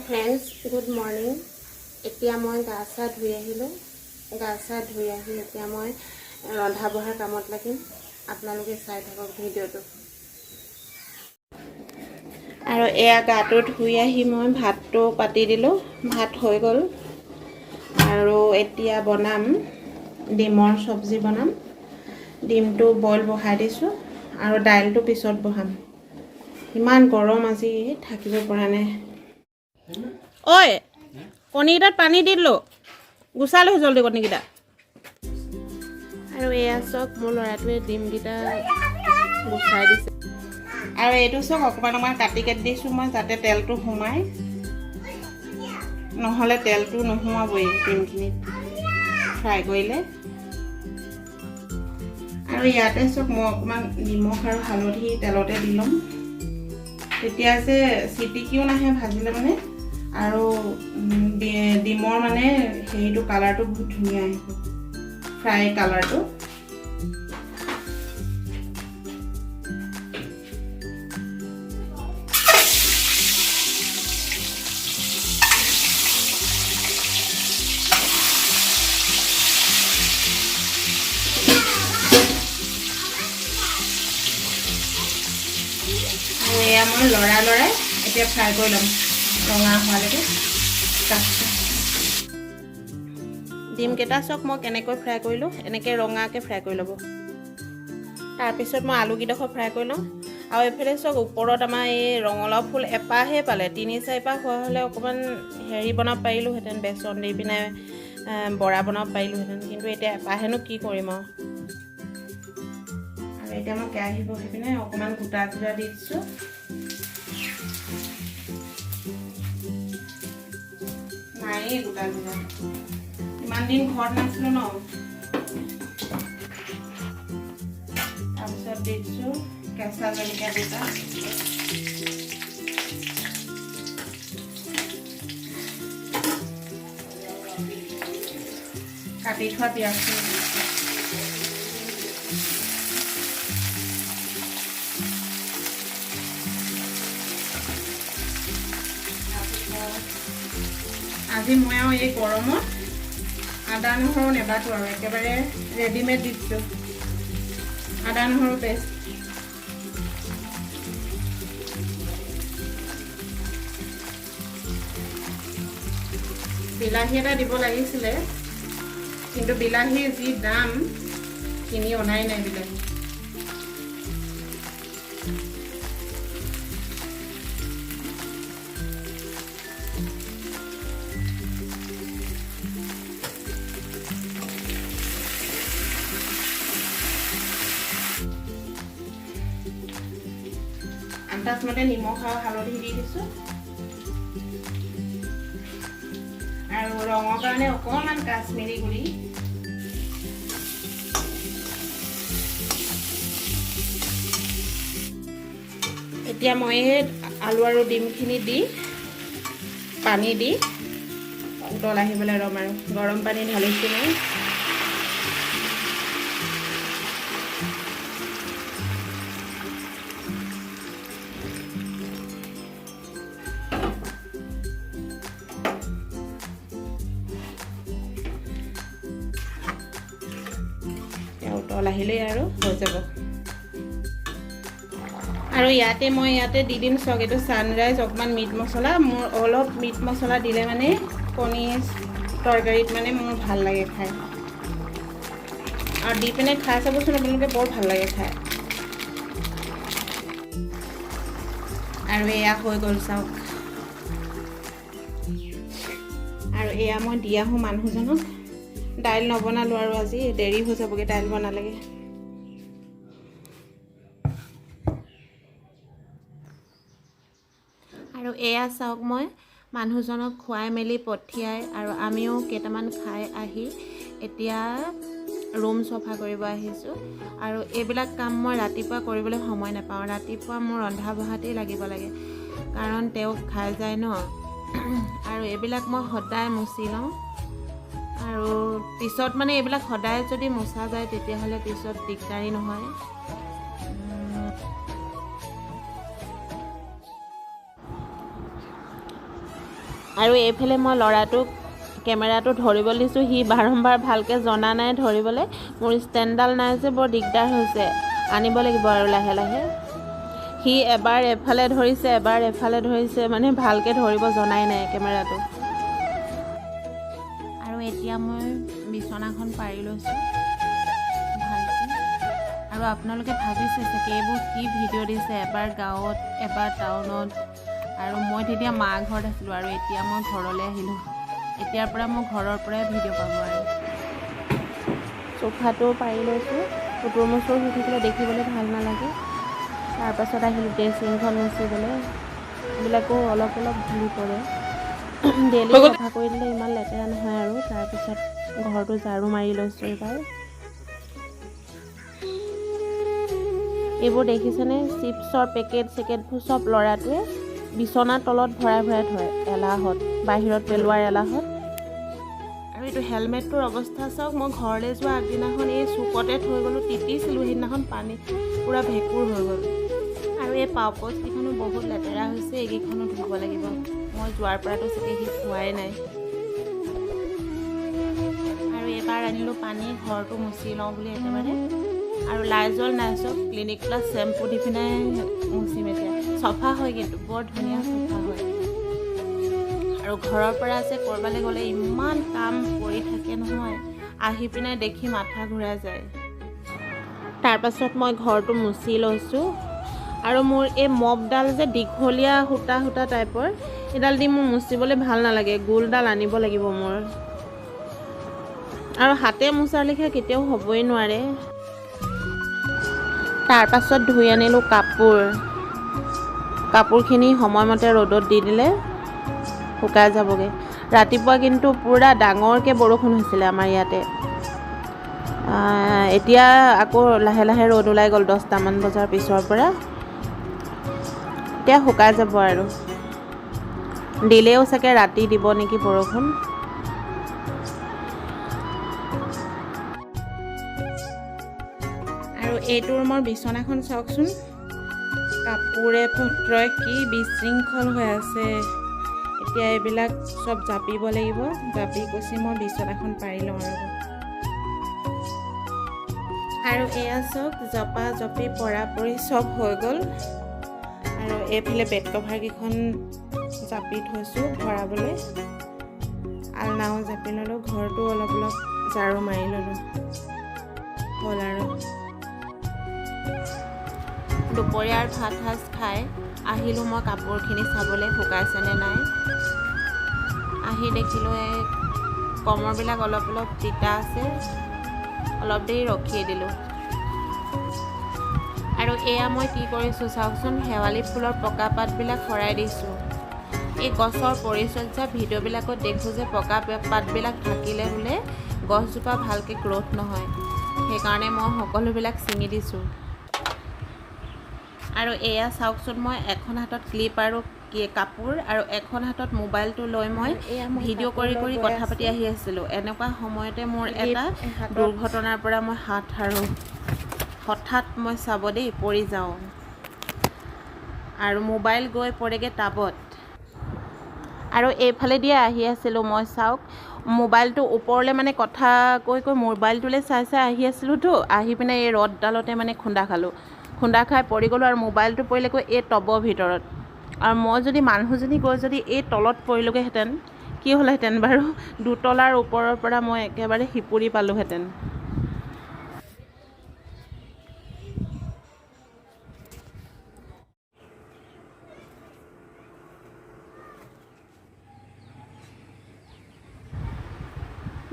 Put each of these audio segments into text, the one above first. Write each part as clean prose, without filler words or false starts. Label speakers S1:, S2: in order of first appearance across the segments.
S1: Friends, good morning. এতিয়া মই গা চা ধুই আহিলোঁ। গা চা ধুই আহি এতিয়া মই ৰন্ধা বঢ়াৰ কামত লাগিম। আপোনালোকে চাই থাকক ভিডিঅ'টো। আৰু এয়া গাটো ধুই আহি মই ভাতটো পাতি দিলোঁ। ভাত হৈ গ'ল আৰু এতিয়া বনাম ডিমৰ চব্জি বনাম। ডিমটো বইল বহাই দিছোঁ আৰু দাইলটো পিছত বহাম। ইমান গৰম আজি, থাকিব পৰা নাই। ঐ, কণীকেইটাত পানী দি দিলোঁ, গুচাই লৈছোঁ জলদি কণীকেইটা। আৰু এয়া চাওক, মোৰ ল'ৰাটোৱে ডিমকেইটা গুচাই দিছে। আৰু এইটো চাওক, অকণমান কাটি দিছোঁ মই, যাতে তেলটো সোমাই, নহ'লে তেলটো নোসোমাবই ডিমখিনিত ফ্ৰাই কৰিলে। আৰু ইয়াতে চাওক, মই অকণমান নিমখ আৰু হালধি তেলতে দি ল'ম, তেতিয়া যে চিটিকিও নাহে ভাজিলে মানে। আৰু ডিমৰ মানে হেৰিটো কালাৰটো বহুত ধুনীয়া আহিব, ফ্ৰাই কালাৰটো। আৰু এয়া মই লৰাই এতিয়া ফ্ৰাই কৰি ল'ম ৰঙা হোৱালৈকে। ডিমকেইটা চাওক মই কেনেকৈ ফ্ৰাই কৰিলোঁ, এনেকৈ ৰঙাকৈ ফ্ৰাই কৰি ল'ব। তাৰপিছত মই আলুকেইডোখৰ ফ্ৰাই কৰি লওঁ। আৰু এইফালে চাওক, ওপৰত আমাৰ এই ৰঙালাও ফুল এপাহে পালে, 3-4 পাহ হোৱা হ'লে অকণমান হেৰি বনাব পাৰিলোঁহেঁতেন, বেচন দি পিনে বৰা বনাব পাৰিলোঁহেঁতেন, কিন্তু এতিয়া এপাহেনো কি কৰিম আৰু। এতিয়া মই কেৰাহী বহি পিনে অকণমান গোটা জিৰা দি দিছোঁ। নায়েই গোটা জিৰা, ইমান দিন ঘৰত নাছিলোঁ ন। তাৰপিছত দি দিছোঁ কেঁচা জলকীয়া দুটা, কাটি থোৱা পিঁয়াজখিনি দি দিছোঁ। আজি মই আৰু এই গৰমত আদা নহৰু নেবাটো আৰু একেবাৰে ৰেডিমেড দি দিছোঁ আদা নহৰু পেষ্ট। বিলাহী এটা দিব লাগিছিলে, কিন্তু বিলাহীৰ যি দাম, কিনি অনাই নাই বিলাহী। আন্দাজমতে নিমখ আৰু হালধি দি দিছোঁ। আৰু ৰঙৰ কাৰণে অকণমান কাশ্মীৰী গুড়ি। এতিয়া মই আলু আৰু ডিমখিনি দি পানী দি উতল আহিবলৈ ৰ'ম আৰু গৰম পানী ঢালিছোঁ মই। উতল আহিলেই আৰু হৈ যাব। আৰু ইয়াতে দি দিম চাওক, এইটো ছানৰাইজ অকণমান মিট মছলা। মোৰ অলপ মিট মছলা দিলে মানে কণী তৰকাৰীত মানে মোৰ ভাল লাগে খাই। আৰু দি পিনে খাই চাবচোন, আপোনালোকে বৰ ভাল লাগে খাই। আৰু এয়া হৈ গ'ল চাওক। আৰু এয়া মই দি আহোঁ মানুহজনক। দাইল নবনালোঁ আৰু আজি দেৰি হৈ যাবগৈ দাইল বনালেগৈ। আৰু এয়া চাওক, মই মানুহজনক খুৱাই মেলি পঠিয়াই আৰু আমিও কেইটামান খাই আহি এতিয়া ৰুম চফা কৰিব আহিছোঁ। আৰু এইবিলাক কাম মই ৰাতিপুৱা কৰিবলৈ সময় নাপাওঁ। ৰাতিপুৱা মোৰ ৰন্ধা বঢ়াতেই লাগিব লাগে, কাৰণ তেওঁক খাই যায় ন। আৰু এইবিলাক মই সদায় মুচি লওঁ। আৰু পিছত মানে এইবিলাক সদায় যদি মোচা যায়, তেতিয়াহ'লে পিছত দিগদাৰী নহয়। আৰু এইফালে মই ল'ৰাটোক কেমেৰাটো ধৰিবলৈ দিছোঁ, সি বাৰম্বাৰ ভালকৈ জনা নাই ধৰিবলৈ। মোৰ ষ্টেণ্ডডাল নাই যে বৰ দিগদাৰ হৈছে, আনিব লাগিব আৰু লাহে লাহে। সি এবাৰ এফালে ধৰিছে এবাৰ এফালে ধৰিছে, মানে ভালকৈ ধৰিব জনাই নাই কেমেৰাটো। আৰু এতিয়া মই বিচনাখন পাৰি লৈছোঁ ভালকৈ। আৰু আপোনালোকে ভাবিছে চাগে এইবোৰ কি ভিডিঅ' দিছে, এবাৰ গাঁৱত এবাৰ টাউনত। আৰু মই তেতিয়া মা ঘৰত আছিলোঁ আৰু এতিয়া মই ঘৰলৈ আহিলোঁ। এতিয়াৰ পৰা মই ঘৰৰ পৰাই ভিডিঅ' পাব আৰু। চোফাটো পাৰি লৈছোঁ, কুটুৰ মুচুৰ হৈ থাকিলে দেখিবলৈ ভাল নালাগে। তাৰপাছত আহিলোঁ ড্ৰেছিংখন মুচিবলৈ, এইবিলাকো অলপ অলপ ধূলি পৰে। ডেইলি চাফা কৰি দিলে ইমান লেতেৰা নহয় আৰু। তাৰপিছত ঘৰটো ঝাৰু মাৰি লৈছোঁ এইবাৰ। এইবোৰ দেখিছেনে, চিপছৰ পেকেট চেকেটবোৰ চব ল'ৰাটোৱে বিচনাৰ তলত ভৰাই ভৰাই থয় এলাহত, বাহিৰত পেলোৱাৰ এলাহত। আৰু এইটো হেলমেটটোৰ অৱস্থা চাওক, মই ঘৰলৈ যোৱা আগদিনাখন এই চুকতে থৈ গ'লোঁ, তিতিছিলোঁ সেইদিনাখন, পানী পূৰা ভেঁকুৰ হৈ গ'ল। আৰু এই পাউপছকেইখনো বহুত লেতেৰা হৈছে, এইকেইখনো ধুব লাগিব। মই যোৱাৰ পৰাতো চাগে সি খোৱাই নাই। আৰু এইবাৰ আনিলোঁ পানী, ঘৰটো মুচি লওঁ বুলি একেবাৰে। আৰু লাইজল নাই চব, ক্লিনিক প্লাছ চেম্পু দি পিনে মুচিম এতিয়া। চফা হয় কিন্তু বৰ ধুনীয়া চফা হয়। আৰু ঘৰৰ পৰা যে ক'ৰবালৈ গ'লে ইমান কাম কৰি থাকে নহয়, আহি পিনে দেখি মাথা ঘূৰাই যায়। তাৰপাছত মই ঘৰটো মুচি লৈছোঁ। আৰু মোৰ এই মপডাল যে দীঘলীয়া সূতা সূতা টাইপৰ, সেইডাল দি মোৰ মুচিবলৈ ভাল নালাগে, গোলডাল আনিব লাগিব মোৰ। আৰু হাতে মোচাৰ লেখীয়া কেতিয়াও হ'বই নোৱাৰে। তাৰপাছত ধুই আনিলোঁ কাপোৰখিনি সময়মতে ৰ'দত দি দিলে শুকাই যাবগৈ। ৰাতিপুৱা কিন্তু পূৰা ডাঙৰকৈ বৰষুণ হৈছিলে আমাৰ ইয়াতে। এতিয়া আকৌ লাহে লাহে ৰ'দ ওলাই গ'ল 10টামান বজাৰ পিছৰ পৰা। এতিয়া শুকাই যাব আৰু, দিলেও চাগে ৰাতি দিব নেকি বৰষুণ। আৰু এইটো ৰুমৰ বিচনাখন চাওকচোন, কাপোৰে পত্ৰই কি বিশৃংখল হৈ আছে। এতিয়া এইবিলাক চব জাপিব লাগিব, জাপি কুচি মই বিচনাখন পাৰি লওঁ আৰু এয়া চব জপা জপি পৰা পৰি চব হৈ গ'ল। আৰু এইফালে বেড কভাৰকেইখন জাপি থৈছোঁ ভৰাবলৈ, আলনাও জাপি ল'লোঁ, ঘৰটো অলপ অলপ ঝাৰু মাৰি ল'লোঁ, হ'ল আৰু। দুপৰীয়াৰ ভাত সাজ খাই আহিলোঁ মই কাপোৰখিনি চাবলৈ শুকাইছেনে নাই। আহি দেখিলোঁ এই কমৰবিলাক অলপ অলপ তিতা আছে, অলপ দেৰি ৰখিয়ে দিলোঁ। আৰু এয়া মই কি কৰিছোঁ চাওকচোন, শেৱালি ফুলৰ পকা পাতবিলাক সৰাই দিছোঁ। এই গছৰ পৰিচৰ্যা ভিডিঅ'বিলাকত দেখোঁ যে পকা পাতবিলাক থাকিলে বোলে গছজোপা ভালকৈ গ্ৰ'থ নহয়, সেইকাৰণে মই সকলোবিলাক ছিঙি দিছোঁ। আৰু এয়া চাওকচোন, মই এখন হাতত ক্লিপ আৰু কাপোৰ আৰু এখন হাতত মোবাইলটো লৈ মই ভিডিঅ' কৰি কৰি কথা পাতি আহি আছিলোঁ। এনেকুৱা সময়তে মোৰ এটা দুৰ্ঘটনাৰ পৰা মই হাত সাৰোঁ। হঠাৎ মই চাব দেই পৰি যাওঁ আৰু মোবাইল গৈ পৰেগৈ টাবত। আৰু এইফালেদিয়ে আহি আছিলোঁ মই, চাওক মোবাইলটো ওপৰলৈ মানে কথা কৈ কৈ মোবাইলটোলৈ চাই চাই আহি আছিলোঁতো, আহি পিনে এই ৰদডালতে মানে খুন্দা খালোঁ, খুন্দা খাই পৰি গ'লোঁ। আৰু মোবাইলটো পৰিলেগৈ এই টবৰ ভিতৰত। আৰু মই যদি মানুহজনী গৈ যদি এই তলত পৰিলোগৈহেঁতেন কি হ'লহেঁতেন বাৰু, দুতলাৰ ওপৰৰ পৰা মই একেবাৰে হিপুৰি পালোঁহেঁতেন।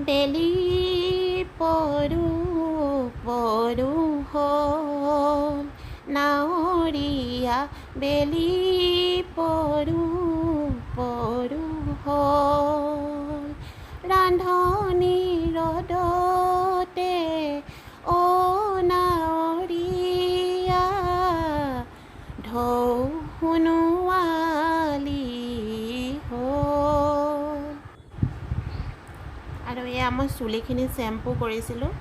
S1: বেলি পৰো পৰো হ'ল নাৱৰীয়া, বেলি পৰো পৰো হ'ল ৰান্ধনি ৰ'দতে অ নাৱৰীয়া, ঢৌ সোণোৱালী হ'ল। আৰু এয়া মই চুলিখিনি শ্বেম্পু কৰিছিলোঁ,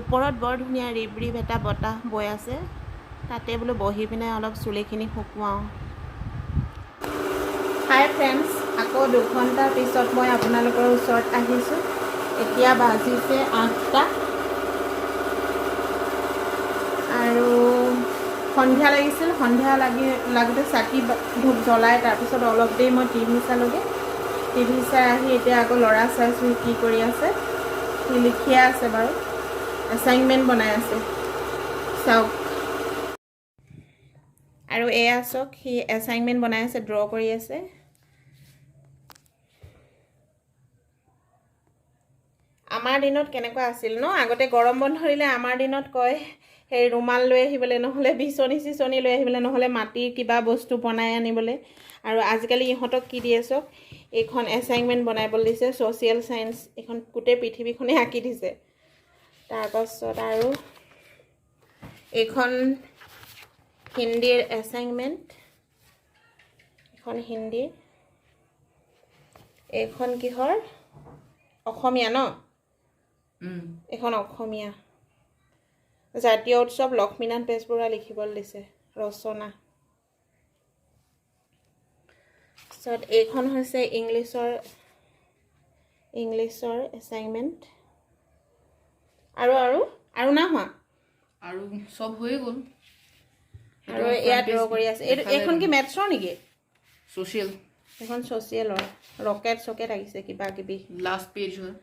S1: ওপৰত বৰ ধুনীয়া ৰিব ৰিব এটা বতাহ বৈ আছে, তাতে বোলো বহি পিনে অলপ চুলিখিনি শুকুৱাওঁ। হাই ফ্ৰেণ্ডছ, আকৌ 2 ঘণ্টাৰ পিছত মই আপোনালোকৰ ওচৰত আহিছোঁ। এতিয়া বাজিছে 8টা আৰু সন্ধিয়া লাগিছিল। সন্ধিয়া লাগোঁতে চাকি ধূপ জ্বলাই তাৰপিছত অলপ দেৰি মই টিভি চালোঁগৈ। টিভি চাই আহি এতিয়া আকৌ ল'ৰা চাইছোঁ কি কৰি আছে। সি লিখিয়ে আছে বাৰু, এছাইনমেণ্ট বনাই আছে। চাওক আৰু এয়া চাওক, সি এছাইনমেণ্ট বনাই আছে, ড্ৰ কৰি আছে। আমাৰ দিনত কেনেকুৱা আছিল ন, আগতে গৰম বন্ধ দিলে আমাৰ দিনত কয় সেই ৰুমাল লৈ আহিবলৈ, নহ'লে বিচনী লৈ আহিবলৈ, নহ'লে মাটিৰ কিবা বস্তু বনাই আনিবলৈ। আৰু আজিকালি ইহঁতক কি দিয়ে চাওক, এইখন এছাইনমেণ্ট বনাবলৈ দিছে, ছ'চিয়েল চায়েন্স। এইখন গোটেই পৃথিৱীখনেই আঁকি দিছে। তাৰপাছত আৰু এইখন হিন্দীৰ এছাইনমেণ্ট, এইখন হিন্দীৰ। এইখন কিহৰ? অসমীয়া ন? এইখন অসমীয়া। জাতীয় উৎসৱ লক্ষ্মীনাথ বেজবৰুৱা লিখিবলৈ দিছে, ৰচনা। তাৰপিছত এইখন হৈছে ইংলিছৰ এছাইনমেণ্ট। আৰু নাই হোৱা,
S2: আৰু চব হৈয়ে গ'ল।
S1: আৰু ইয়াত ড্ৰ কৰি আছে। এইখন কি মেথছৰ নেকি?
S2: ছ'চিয়েল।
S1: এইখন ছ'চিয়েলৰ, ৰকেট চকেট আহিছে কিবা কিবি।
S2: লাষ্ট পেজ হয়।